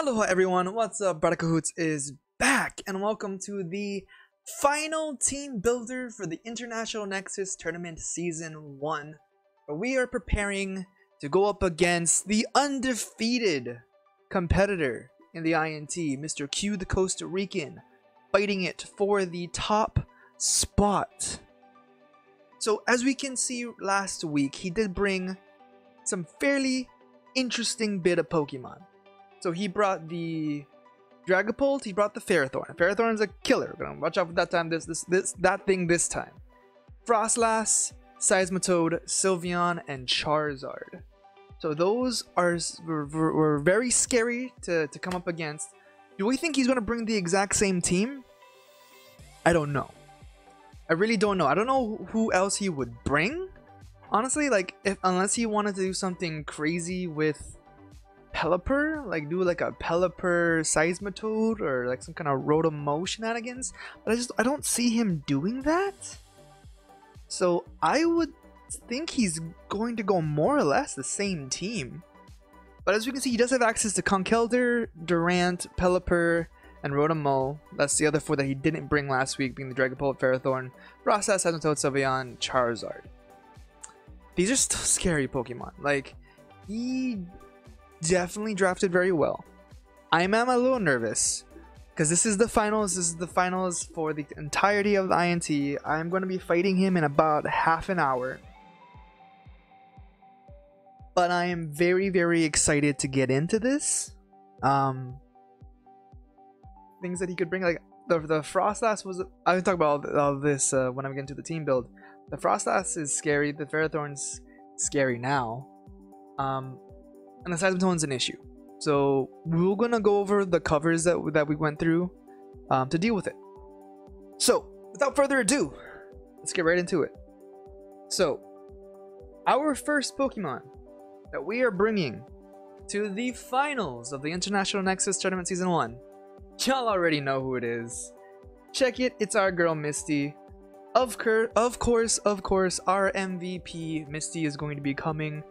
Aloha everyone, what's up? BraddahKahuutz is back and welcome to the final team builder for the International Nexus Tournament Season 1, where we are preparing to go up against the undefeated competitor in the INT, Mr. Q the Costa Rican, fighting it for the top spot. So as we can see last week, he did bring some fairly interesting bit of Pokemon. So he brought the Dragapult, he brought the Ferrothorn. Ferrothorn's a killer. We're gonna watch out for that time. That thing this time. Frostlass, Seismitoad, Sylveon, and Charizard. So those were very scary to come up against. Do we think he's gonna bring the exact same team? I don't know. I really don't know. I don't know who else he would bring. Honestly, like unless he wanted to do something crazy with Pelipper, like do like a Pelipper Seismitoad or like some kind of Rotom shenanigans, but I don't see him doing that. So I would think he's going to go more or less the same team. But as we can see, he does have access to Conkeldurr, Durant, Pelipper, and Rotom. That's the other four that he didn't bring last week, being the Dragapult, Ferrothorn, Frostlass, Seismitoad, Sylveon, Charizard. These are still scary Pokemon. Like, he definitely drafted very well. I am a little nervous because this is the finals. This is the finals for the entirety of the INT. I'm going to be fighting him in about half an hour. But I am very, very excited to get into this. Things that he could bring, like the Frostlass was. I will talk about all this when I get into the team build. The Frostlass is scary. The Ferrothorn's scary now. And the Seismitoad's an issue. So we're gonna go over the covers that we went through to deal with it. So without further ado, let's get right into it. So our first Pokemon that we are bringing to the finals of the International Nexus Tournament Season 1. Y'all already know who it is. Check it, it's our girl Misty. Of course, our MVP Misty is going to be coming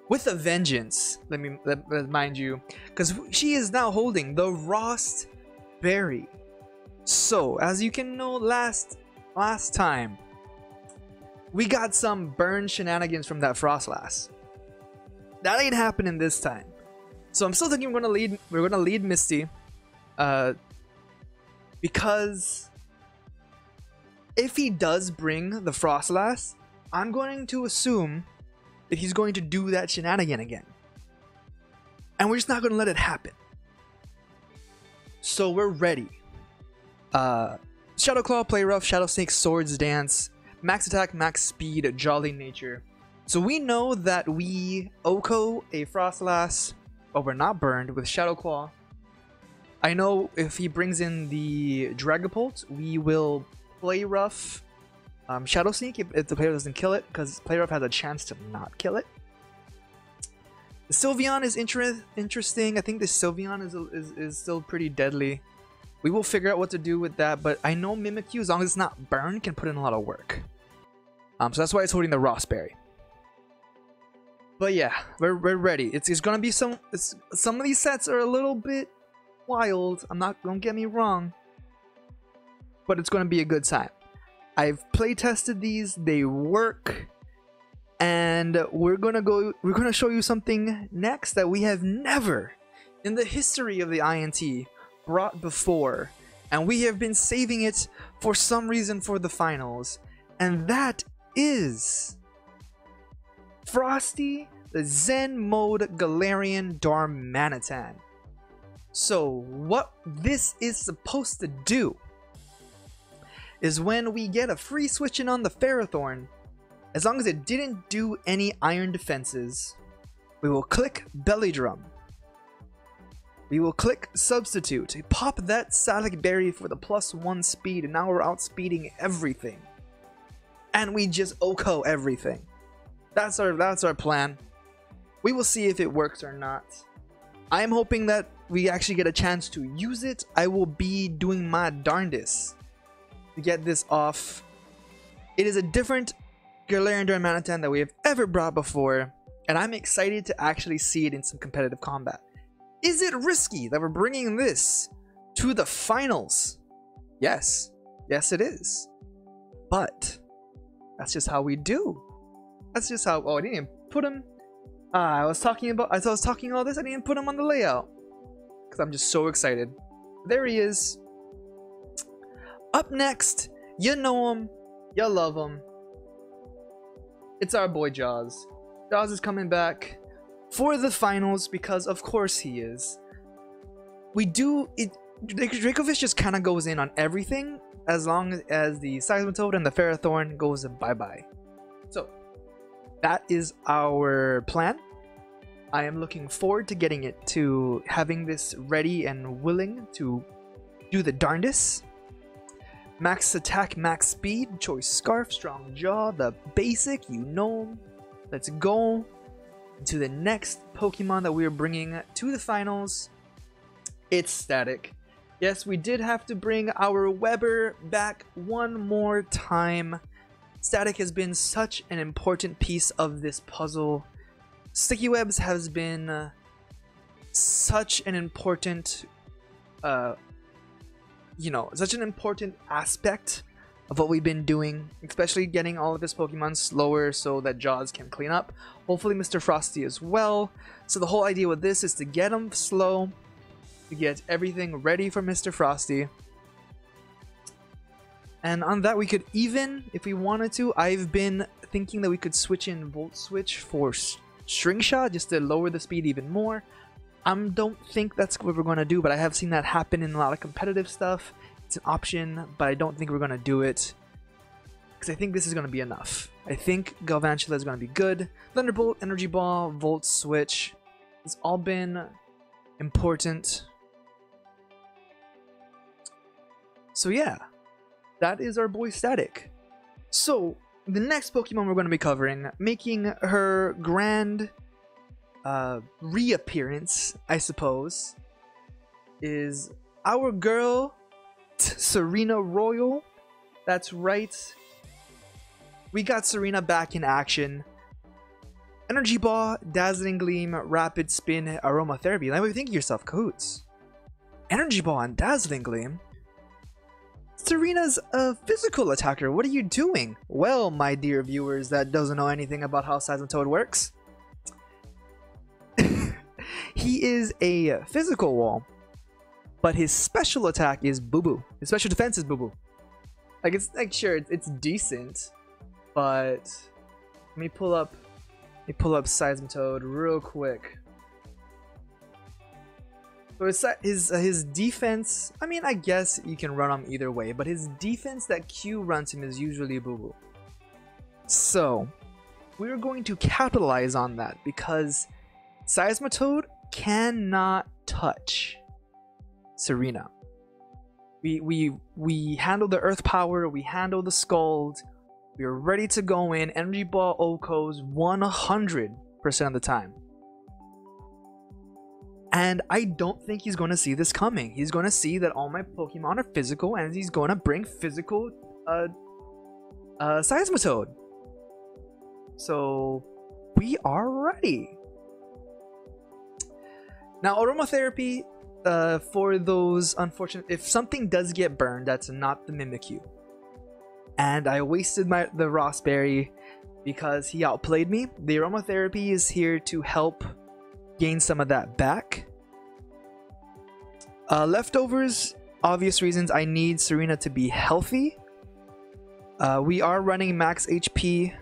with a vengeance, let mind you, because she is now holding the Rost Berry. So, as you can know, last time, we got some burn shenanigans from that Frostlass. That ain't happening this time. So I'm still thinking we're gonna lead Misty, because if he does bring the Frostlass, I'm going to assume that he's going to do that shenanigan again. And we're just not going to let it happen. So we're ready. Shadow Claw, Play Rough, Shadow Snake, Swords Dance, Max Attack, Max Speed, Jolly Nature. So we know that we OHKO a Frostlass, but we're not burned with Shadow Claw. I know if he brings in the Dragapult, we will Play Rough Shadow Sneak if the player doesn't kill it, because Play Rough has a chance to not kill it. The Sylveon is interesting. I think the Sylveon is still pretty deadly. We will figure out what to do with that, but I know Mimikyu, as long as it's not burned, can put in a lot of work. So that's why it's holding the Rost Berry. But yeah, we're ready. It's gonna be some of these sets are a little bit wild. Don't get me wrong, but it's gonna be a good time. I've play tested these, they work, and we're gonna show you something next that we have never in the history of the INT brought before, and we have been saving it for some reason for the finals, and that is Frosty the Zen Mode Galarian Darmanitan. So what this is supposed to do is when we get a free switch in on the Ferrothorn, as long as it didn't do any iron defenses, we will click Belly Drum. We will click Substitute, pop that Salac Berry for the +1 speed, and now we're outspeeding everything. And we just OHKO everything. That's our plan. We will see if it works or not. I am hoping that we actually get a chance to use it. I will be doing my darndest to get this off. It is a different Galarian Darmanitan that we have ever brought before, and I'm excited to actually see it in some competitive combat. Is it risky that we're bringing this to the finals? Yes. Yes, it is. But that's just how we do. That's just how... Oh, I didn't even put him... I was talking all this, I didn't even put him on the layout. Because I'm just so excited. There he is. Up next, you know him, you love him. It's our boy Jaws. Jaws is coming back for the finals because of course he is. We do it. Dracovish just kind of goes in on everything as long as the Seismitoad and the Ferrothorn goes bye-bye. So that is our plan. I am looking forward to getting it, to having this ready and willing to do the darndest. Max attack, max speed, choice scarf, strong jaw, the basic, you know. Let's go to the next Pokemon that we are bringing to the finals. It's Static. Yes, we did have to bring our Weber back one more time. Static has been such an important piece of this puzzle. Sticky Webs has been such an important, such an important aspect of what we've been doing, especially getting all of his Pokemon slower so that Jaws can clean up. Hopefully Mr. Frosty as well. So the whole idea with this is to get him slow, to get everything ready for Mr. Frosty. And on that we could even, if we wanted to, I've been thinking that we could switch in Volt Switch for String Shot just to lower the speed even more. I don't think that's what we're going to do, but I have seen that happen in a lot of competitive stuff. It's an option, but I don't think we're going to do it because I think this is going to be enough. I think Galvantula is going to be good. Thunderbolt, Energy Ball, Volt Switch. It's all been important. So yeah, that is our boy Static. So the next Pokemon we're going to be covering, making her grand reappearance, I suppose, is our girl Serena Royal. That's right, we got Serena back in action. Energy Ball, Dazzling Gleam, Rapid Spin, Aromatherapy. Now you think to yourself, Kahoots, Energy Ball and Dazzling Gleam? Serena's a physical attacker. What are you doing? Well, my dear viewers that doesn't know anything about how Seismitoad works, he is a physical wall, but his special attack is Boo Boo. His special defense is Boo Boo. Like, it's like, sure, it's decent, but let me pull up Seismitoad real quick. So his defense, I mean, I guess you can run him either way, but his defense that Q runs him is usually Boo Boo. So we're going to capitalize on that because Seismitoad cannot touch Serena. We handle the Earth Power, we handle the Scald, we are ready to go in. Energy Ball Okos 100% of the time. And I don't think he's going to see this coming. He's going to see that all my Pokemon are physical, and he's going to bring physical Seismitoad. So we are ready. Now, Aromatherapy, for those unfortunate, if something does get burned, that's not the Mimikyu. And I wasted the Rossberry because he outplayed me. The Aromatherapy is here to help gain some of that back. Leftovers, obvious reasons, I need Serena to be healthy. We are running max HP.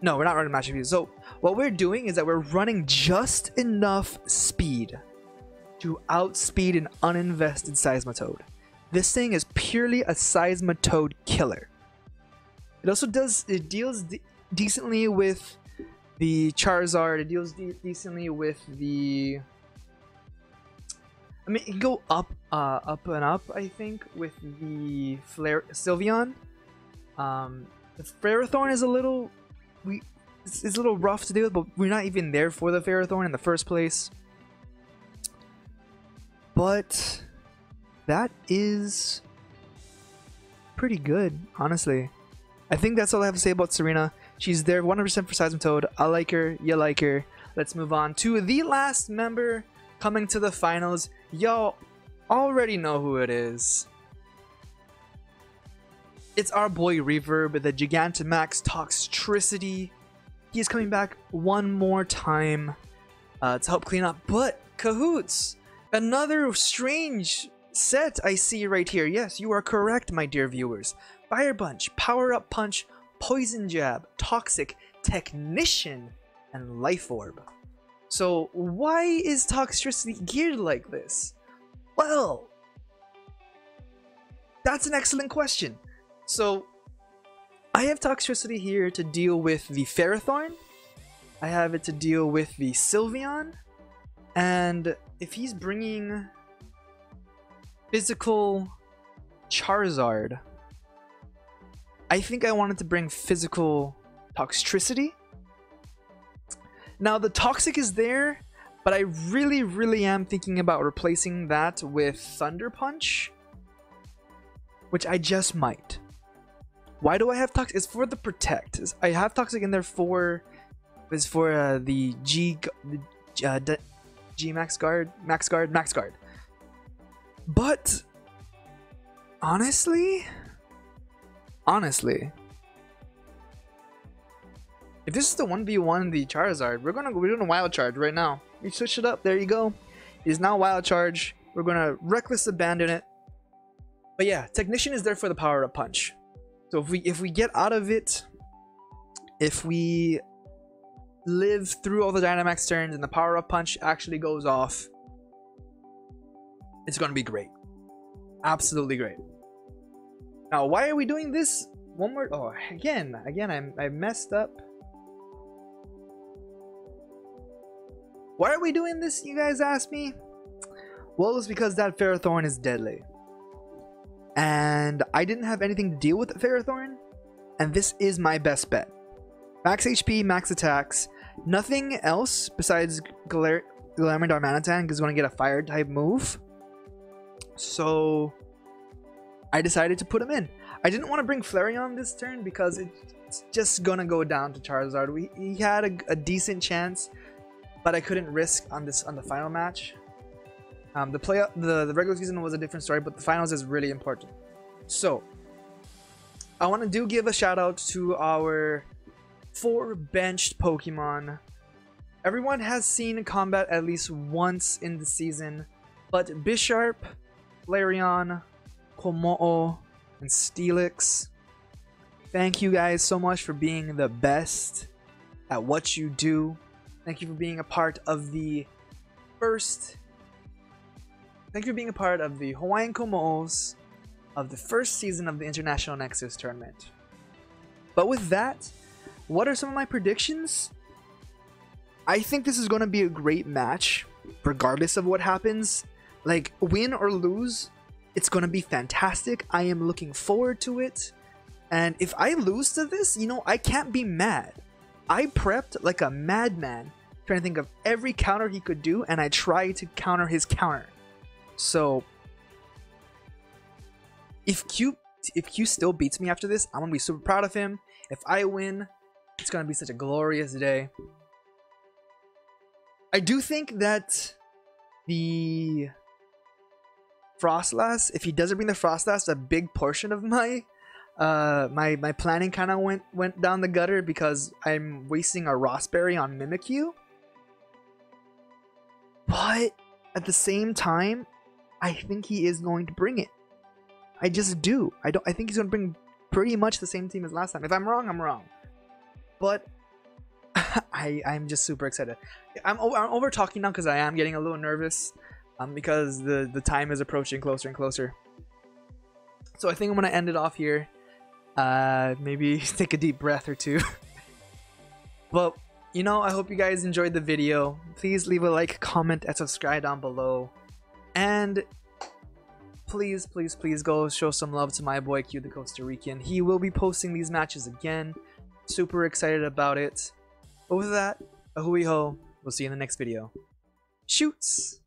No, we're not running max HP. So what we're doing is that we're running just enough speed to outspeed an uninvested Seismitoad. This thing is purely a Seismitoad killer. It deals decently with the Charizard. It deals decently with the... I mean, it can go up and up, I think, with the Sylveon. The Ferrothorn is a little... It's a little rough to deal with, but we're not even there for the Ferrothorn in the first place. But that is pretty good, honestly. I think that's all I have to say about Serena. She's there 100% for Seismitoad. I like her, you like her. Let's move on to the last member coming to the finals. Y'all already know who it is. It's our boy Reverb, the Gigantamax Toxtricity. He's coming back one more time to help clean up. But Kahoots, another strange set I see right here. Yes, you are correct, my dear viewers. Fire Punch, Power Up Punch, Poison Jab, Toxic, Technician, and Life Orb. So why is Toxtricity geared like this? Well, that's an excellent question. So I have Toxtricity here to deal with the Ferrothorn. I have it to deal with the Sylveon. And if he's bringing physical Charizard, I think I wanted to bring physical Toxtricity. Now the Toxic is there, but I really am thinking about replacing that with Thunder Punch, which I just might. Why do I have Toxic? It's for the Protect. I have Toxic in there for the G Max Guard. But honestly, if this is the 1v1 the Charizard, we're doing a Wild Charge right now. We switch it up. There you go. It is now Wild Charge. We're gonna Reckless Abandon it. But yeah, Technician is there for the Power Up Punch. So if we get out of it, if we live through all the Dynamax turns and the Power Up Punch actually goes off, it's gonna be great. Absolutely great. Now, why are we doing this? One more. Oh, again, I messed up. Why are we doing this, you guys ask me? Well, it's because that Ferrothorn is deadly. And I didn't have anything to deal with the Ferrothorn. And this is my best bet. Max HP, max attacks. Nothing else besides Glamour Darmanitan is going to get a fire type move. So I decided to put him in. I didn't want to bring Flareon this turn because it's just going to go down to Charizard. He had a decent chance, but I couldn't risk on the final match. The regular season was a different story, but the finals is really important. So I want to give a shout out to our 4 benched Pokemon. Everyone has seen combat at least once in the season, but Bisharp, Flareon, Kommo'os, and Steelix, thank you guys so much for being the best at what you do. Thank you for being a part of the Hawaiian Kommo'os of the first season of the International Nexus Tournament. But with that, what are some of my predictions? I think this is going to be a great match, regardless of what happens. Like, win or lose, it's going to be fantastic. I am looking forward to it. And if I lose to this, you know, I can't be mad. I prepped like a madman, trying to think of every counter he could do, and I tried to counter his counter. So if Q still beats me after this, I'm gonna be super proud of him. If I win, it's gonna be such a glorious day. I do think that the Frostlass, if he doesn't bring the Frostlass, a big portion of my my planning kind of went down the gutter because I'm wasting a Rossberry on Mimikyu. But at the same time, I think he is going to bring it. I just do. I think he's going to bring pretty much the same team as last time. If I'm wrong, I'm wrong. But I'm just super excited. I'm over talking now because I am getting a little nervous because the time is approaching closer and closer. So I think I'm going to end it off here. Maybe take a deep breath or two. But, you know, I hope you guys enjoyed the video. Please leave a like, comment, and subscribe down below. And please go show some love to my boy Q, the Costa Rican. He will be posting these matches again. Super excited about it. But with that, a hui ho. We'll see you in the next video. Shoots!